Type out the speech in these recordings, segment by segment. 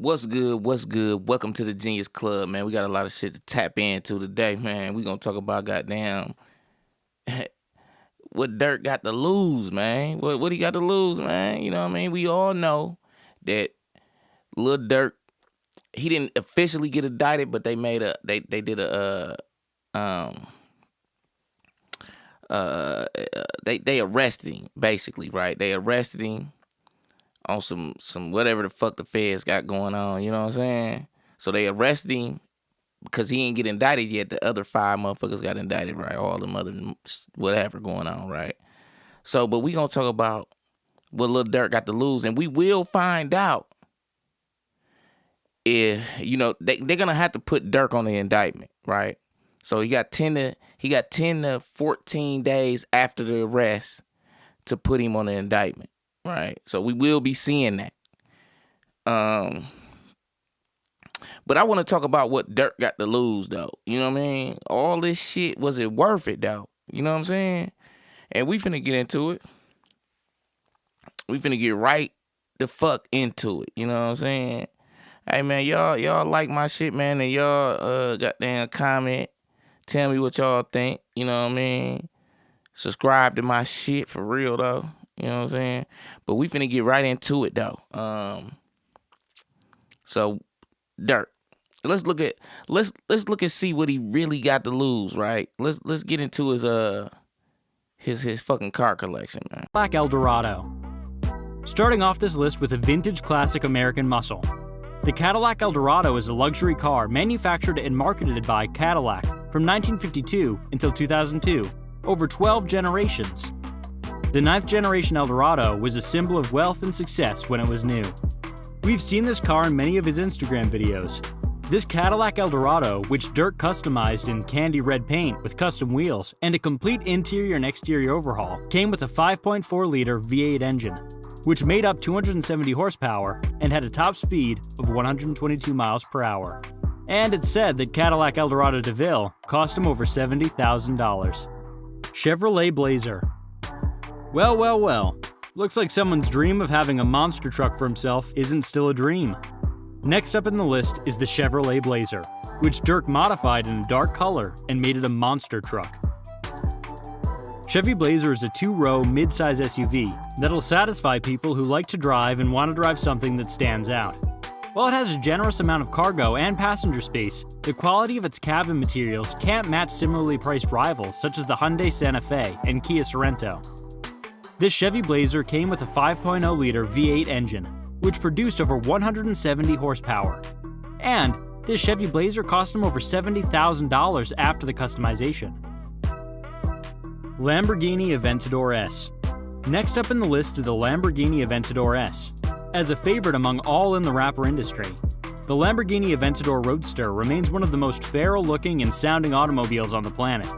What's good? What's good? Welcome to the Genius Club, man. We got a lot of shit to tap into today, man. We gonna talk about goddamn what Durk got to lose, man. What he got to lose, man? You know what I mean? We all know that Lil Durk, he didn't officially get indicted, but they did a they arrested him basically, right? They arrested him on some whatever the fuck the feds got going on, you know what I'm saying? So they arrested him because he ain't get indicted yet. The other 5 motherfuckers got indicted, right? All them other whatever going on, right? So, but we gonna talk about what Lil Durk got to lose, and we will find out if, you know, they're gonna have to put Durk on the indictment, right? So he got 10 to 14 days after the arrest to put him on the indictment. Right, so we will be seeing that. But I want to talk about what Durk got to lose, though. You know what I mean? All this shit, was it worth it, though? You know what I'm saying? And we finna get into it. We finna get right the fuck into it. You know what I'm saying? Hey, man, y'all like my shit, man, and y'all goddamn comment. Tell me what y'all think. You know what I mean? Subscribe to my shit for real, though. You know what I'm saying? But we finna get right into it though. So Durk, let's look and see what he really got to lose, right? Let's get into his fucking car collection, man. Cadillac Eldorado. Starting off this list with a vintage classic American muscle. The Cadillac Eldorado is a luxury car manufactured and marketed by Cadillac from 1952 until 2002, over 12 generations. The 9th generation Eldorado was a symbol of wealth and success when it was new. We've seen this car in many of his Instagram videos. This Cadillac Eldorado, which Durk customized in candy red paint with custom wheels and a complete interior and exterior overhaul, came with a 5.4-liter V8 engine, which made up 270 horsepower and had a top speed of 122 miles per hour. And it's said that Cadillac Eldorado DeVille cost him over $70,000. Chevrolet Blazer. Well. Looks like someone's dream of having a monster truck for himself isn't still a dream. Next up in the list is the Chevrolet Blazer, which Durk modified in a dark color and made it a monster truck. Chevy Blazer is a 2-row mid-size SUV that'll satisfy people who like to drive and want to drive something that stands out. While it has a generous amount of cargo and passenger space, the quality of its cabin materials can't match similarly priced rivals such as the Hyundai Santa Fe and Kia Sorento. This Chevy Blazer came with a 5.0-liter V8 engine, which produced over 170 horsepower. And this Chevy Blazer cost him over $70,000 after the customization. Lamborghini Aventador S. Next up in the list is the Lamborghini Aventador S. As a favorite among all in the rapper industry, the Lamborghini Aventador Roadster remains one of the most feral-looking and sounding automobiles on the planet.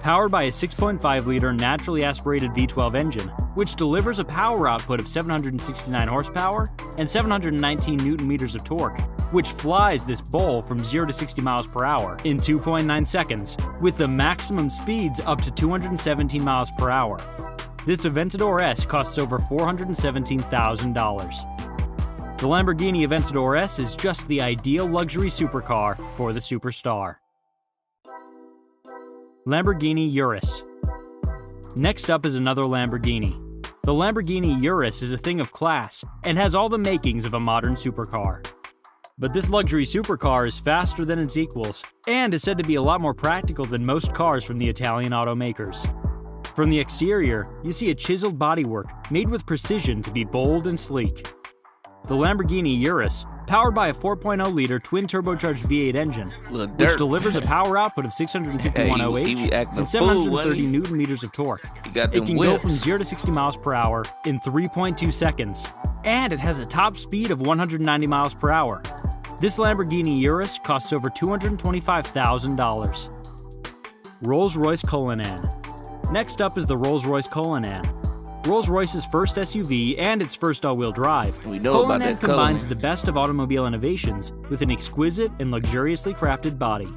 Powered by a 6.5-liter naturally aspirated V12 engine, which delivers a power output of 769 horsepower and 719 newton-meters of torque, which flies this bull from 0 to 60 miles per hour in 2.9 seconds, with the maximum speeds up to 217 miles per hour. This Aventador S costs over $417,000. The Lamborghini Aventador S is just the ideal luxury supercar for the superstar. Lamborghini Urus. Next up is another Lamborghini. The Lamborghini Urus is a thing of class and has all the makings of a modern supercar. But this luxury supercar is faster than its equals and is said to be a lot more practical than most cars from the Italian automakers. From the exterior, you see a chiseled bodywork made with precision to be bold and sleek. The Lamborghini Urus, powered by a 4.0-liter twin-turbocharged V8 engine, which delivers a power output of 651 OH and 730 newton-meters of torque. It can go from 0 to 60 miles per hour in 3.2 seconds, and it has a top speed of 190 miles per hour. This Lamborghini Urus costs over $225,000. Rolls-Royce Cullinan. Next up is the Rolls-Royce Cullinan. Rolls-Royce's first SUV and its first all-wheel drive, Cullinan combines the best of automobile innovations with an exquisite and luxuriously crafted body.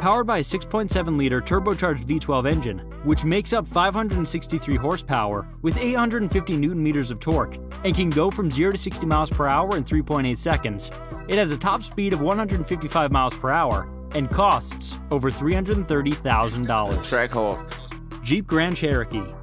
Powered by a 6.7-liter turbocharged V12 engine, which makes up 563 horsepower with 850 newton-meters of torque and can go from 0 to 60 miles per hour in 3.8 seconds. It has a top speed of 155 miles per hour and costs over $330,000. Track hard. Jeep Grand Cherokee.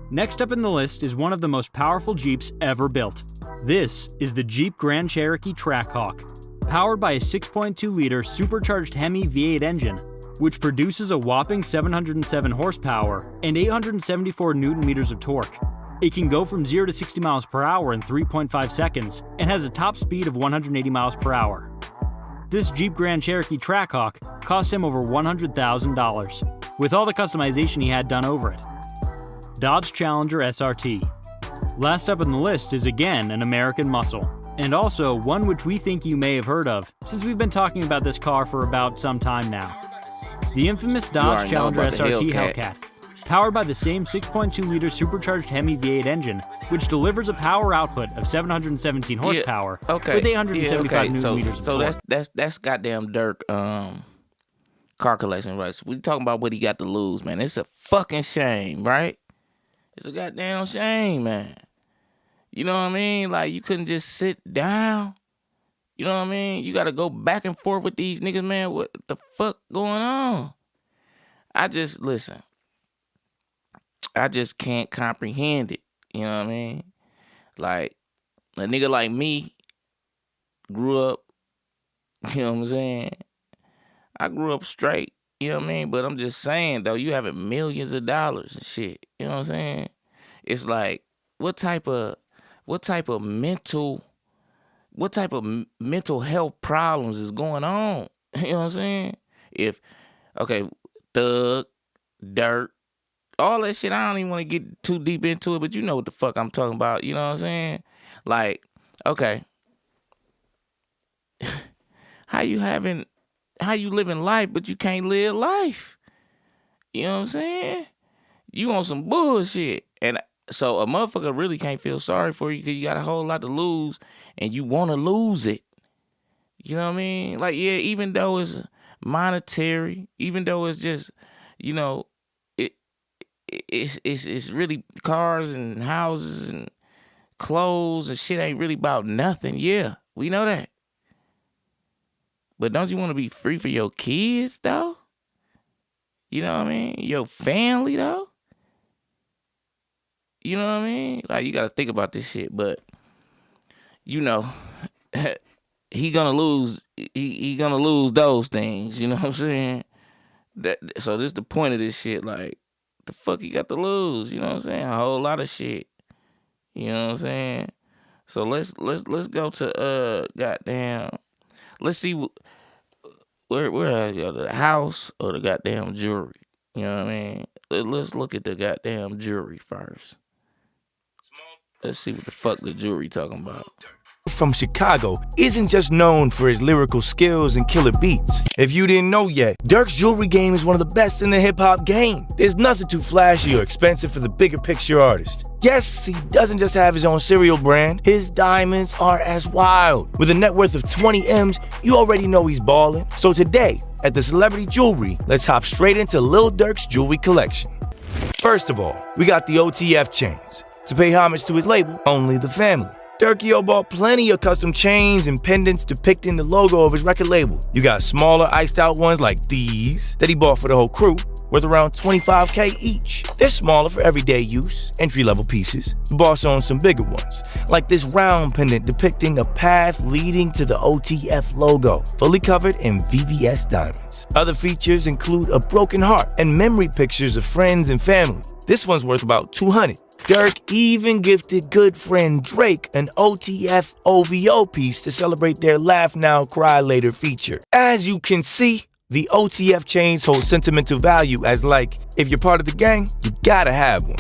Next up in the list is one of the most powerful Jeeps ever built. This is the Jeep Grand Cherokee Trackhawk. Powered by a 6.2-liter supercharged Hemi V8 engine, which produces a whopping 707 horsepower and 874 newton-meters of torque. It can go from 0 to 60 miles per hour in 3.5 seconds and has a top speed of 180 miles per hour. This Jeep Grand Cherokee Trackhawk cost him over $100,000, with all the customization he had done over it. Dodge Challenger SRT. Last up on the list is again an American muscle, and also one which we think you may have heard of, since we've been talking about this car for about some time now. The infamous Dodge Challenger SRT Hellcat, powered by the same 6.2-liter supercharged Hemi V8 engine, which delivers a power output of 717 horsepower with 875 newton-meters of torque. So that's goddamn Durk car collection, right? So we talking about what he got to lose, man. It's a fucking shame, right? It's a goddamn shame, man. You know what I mean? Like, you couldn't just sit down. You know what I mean? You got to go back and forth with these niggas, man. What the fuck going on? I just can't comprehend it. You know what I mean? Like, a nigga like me grew up, you know what I'm saying? I grew up straight, you know what I mean? But I'm just saying, though, you having millions of dollars and shit. You know what I'm saying? It's like, what type of mental health problems is going on? You know what I'm saying? Thug, Dirt, all that shit, I don't even want to get too deep into it, but you know what the fuck I'm talking about. You know what I'm saying? Like, okay. How you living life, but you can't live life? You know what I'm saying? You on some bullshit. And so a motherfucker really can't feel sorry for you because you got a whole lot to lose and you want to lose it. You know what I mean? Like, yeah, even though it's monetary, even though it's just, you know, it's really cars and houses and clothes and shit ain't really about nothing. Yeah, we know that. But don't you want to be free for your kids, though? You know what I mean? Your family, though? You know what I mean? Like, you got to think about this shit. But, you know, he gonna lose. He gonna lose those things. You know what I'm saying? So this the point of this shit. Like, the fuck he got to lose? You know what I'm saying? A whole lot of shit. You know what I'm saying? So let's go to goddamn. Let's see where I go, the house or the goddamn jewelry. You know what I mean? Let's look at the goddamn jewelry first. Let's see what the fuck the jewelry talking about. From Chicago isn't just known for his lyrical skills and killer beats. If you didn't know yet, Durk's jewelry game is one of the best in the hip-hop game. There's nothing too flashy or expensive for the bigger picture artist. Yes, he doesn't just have his own cereal brand, his diamonds are as wild. With a net worth of 20 M's, you already know he's ballin'. So today, at the Celebrity Jewelry, let's hop straight into Lil Durk's jewelry collection. First of all, we got the OTF chains. To pay homage to his label, Only the Family. Durkio bought plenty of custom chains and pendants depicting the logo of his record label. You got smaller iced out ones like these that he bought for the whole crew, worth around $25K each. They're smaller for everyday use, entry-level pieces. The boss owns some bigger ones, like this round pendant depicting a path leading to the OTF logo, fully covered in VVS diamonds. Other features include a broken heart and memory pictures of friends and family. This one's worth about $200. Durk even gifted good friend Drake an OTF OVO piece to celebrate their Laugh Now, Cry Later feature. As you can see, the OTF chains hold sentimental value as, like, if you're part of the gang, you gotta have one.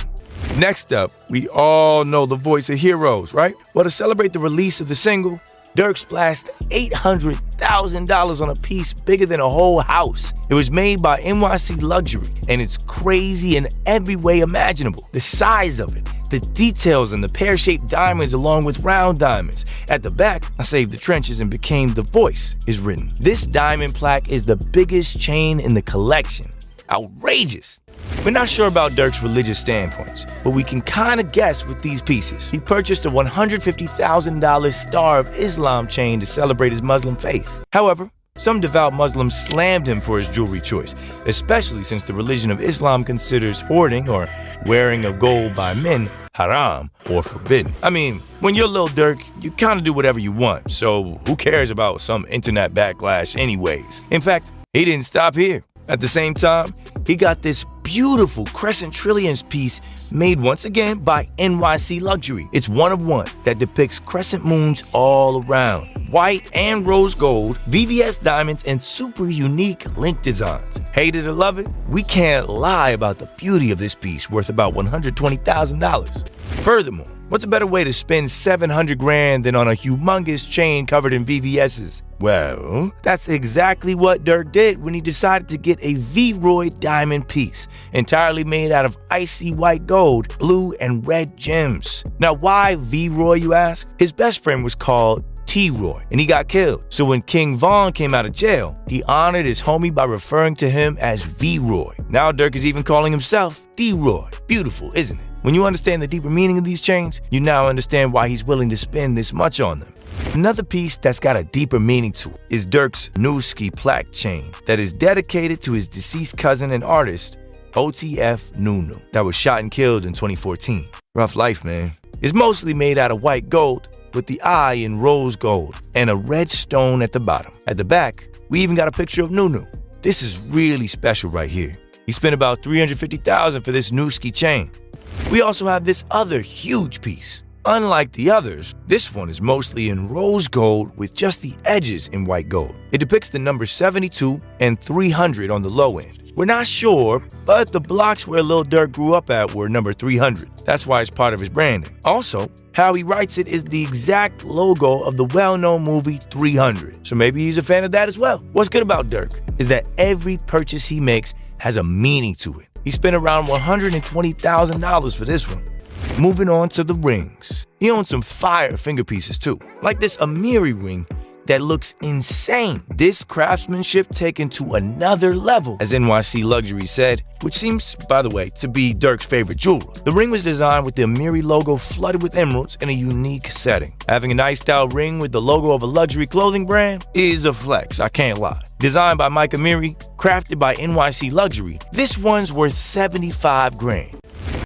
Next up, we all know the voice of Heroes, right? Well, to celebrate the release of the single, Durk splashed $800,000 on a piece bigger than a whole house. It was made by NYC Luxury, and it's crazy in every way imaginable. The size of it, The details and the pear-shaped diamonds along with round diamonds. At the back, I saved the trenches and became the voice is written. This diamond plaque is the biggest chain in the collection. Outrageous! We're not sure about Durk's religious standpoints, but we can kinda guess with these pieces. He purchased a $150,000 Star of Islam chain to celebrate his Muslim faith. However, some devout Muslims slammed him for his jewelry choice, especially since the religion of Islam considers hoarding or wearing of gold by men haram or forbidden. I mean, when you're Lil Durk, you kinda do whatever you want, so who cares about some internet backlash anyways? In fact, he didn't stop here. At the same time, he got this beautiful Crescent Trillions piece made once again by NYC Luxury. It's one of one that depicts crescent moons all around. White and rose gold, VVS diamonds, and super unique link designs. Hate it or love it? We can't lie about the beauty of this piece, worth about $120,000. Furthermore, what's a better way to spend 700 grand than on a humongous chain covered in VVS's? Well, that's exactly what Durk did when he decided to get a V-Roy diamond piece, entirely made out of icy white gold, blue, and red gems. Now, why V-Roy, you ask? His best friend was called T-Roy, and he got killed. So when King Von came out of jail, he honored his homie by referring to him as V-Roy. Now Durk is even calling himself D-Roy. Beautiful, isn't it? When you understand the deeper meaning of these chains, you now understand why he's willing to spend this much on them. Another piece that's got a deeper meaning to it is Durk's Newski plaque chain that is dedicated to his deceased cousin and artist, OTF Nunu, that was shot and killed in 2014. Rough life, man. It's mostly made out of white gold with the eye in rose gold and a red stone at the bottom. At the back, we even got a picture of Nunu. This is really special right here. He spent about $350,000 for this Newski chain. We also have this other huge piece. Unlike the others, this one is mostly in rose gold with just the edges in white gold. It depicts the numbers 72 and 300 on the low end. We're not sure, but the blocks where Lil Durk grew up at were number 300. That's why it's part of his branding. Also, how he writes it is the exact logo of the well-known movie 300. So maybe he's a fan of that as well. What's good about Durk is that every purchase he makes has a meaning to it. He spent around $120,000 for this one. Moving on to the rings. He owns some fire finger pieces too, like this Amiri ring that looks insane. This craftsmanship taken to another level, as NYC Luxury said, which seems, by the way, to be Durk's favorite jeweler. The ring was designed with the Amiri logo flooded with emeralds in a unique setting. Having a niced out ring with the logo of a luxury clothing brand is a flex, I can't lie. Designed by Mike Amiri, crafted by NYC Luxury, this one's worth 75 grand.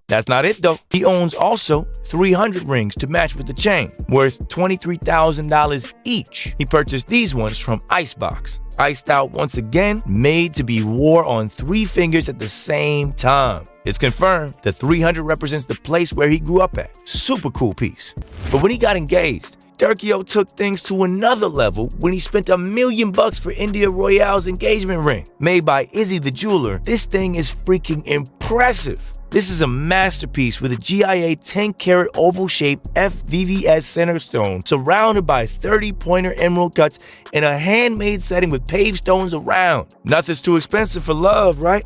That's not it though. He owns also 300 rings to match with the chain, worth $23,000 each. He purchased these ones from Icebox. Iced out once again, made to be wore on 3 fingers at the same time. It's confirmed the 300 represents the place where he grew up at. Super cool piece. But when he got engaged, Durkio took things to another level when he spent $1 million for India Royale's engagement ring. Made by Izzy the jeweler, this thing is freaking impressive. This is a masterpiece with a GIA 10-karat oval-shaped FVVS center stone surrounded by 30 pointer emerald cuts in a handmade setting with paved stones around. Nothing's too expensive for love, right?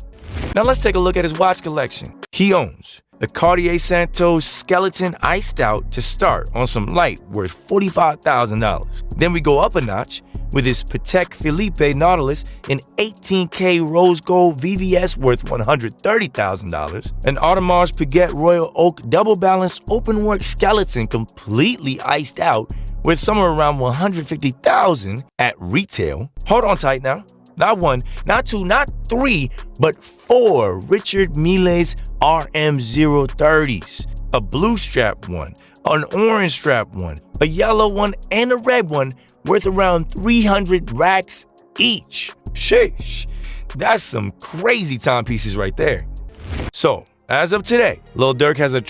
Now let's take a look at his watch collection. He owns the Cartier Santos Skeleton iced out to start on some light worth $45,000. Then we go up a notch with his Patek Philippe Nautilus in 18K rose gold VVS worth $130,000, an Audemars Piguet Royal Oak double-balanced openwork skeleton completely iced out worth somewhere around $150,000 at retail. Hold on tight now. Not 1, not 2, not 3, but 4 Richard Mile's RM030s. A blue strap one, an orange strap one, a yellow one, and a red one worth around 300 racks each. Sheesh, that's some crazy timepieces right there. So, as of today, Lil Durk has a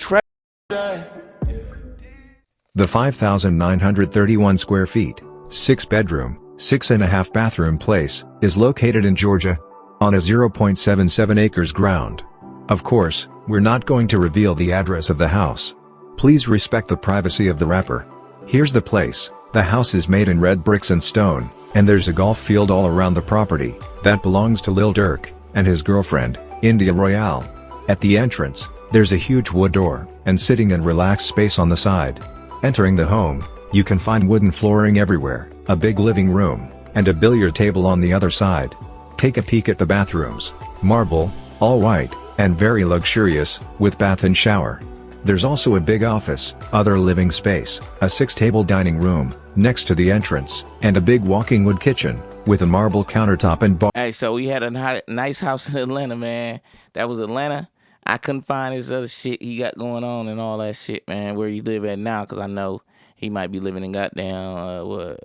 The 5,931 square feet, 6-bedroom, 6.5 bathroom place, is located in Georgia, on a 0.77 acres ground. Of course, we're not going to reveal the address of the house. Please respect the privacy of the rapper. Here's the place. The house is made in red bricks and stone, and there's a golf field all around the property, that belongs to Lil Durk, and his girlfriend, India Royale. At the entrance, There's a huge wood door, and sitting and relaxed space on the side. Entering the home, you can find wooden flooring everywhere, a big living room, and a billiard table on the other side. Take a peek at the bathrooms. Marble, all white, and very luxurious, with bath and shower. There's also a big office, other living space, a 6-table dining room, next to the entrance, and a big walking wood kitchen, with a marble countertop and bar. Hey, so we had a nice house in Atlanta, man. That was Atlanta. I couldn't find his other shit he got going on and all that shit, man, where he live at now, because I know he might be living in goddamn,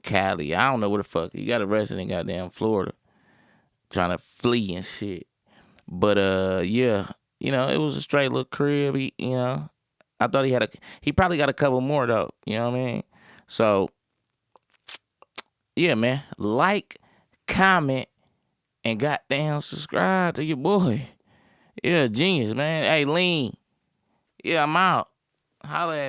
Cali. I don't know where the fuck. He got arrested in goddamn Florida, trying to flee and shit. But, yeah, you know, it was a straight little crib. You know, I thought he probably got a couple more, though. You know what I mean? So, yeah, man, like, comment, and goddamn subscribe to your boy. Yeah, genius, man. Hey, Lean. Yeah, I'm out. Holla at me.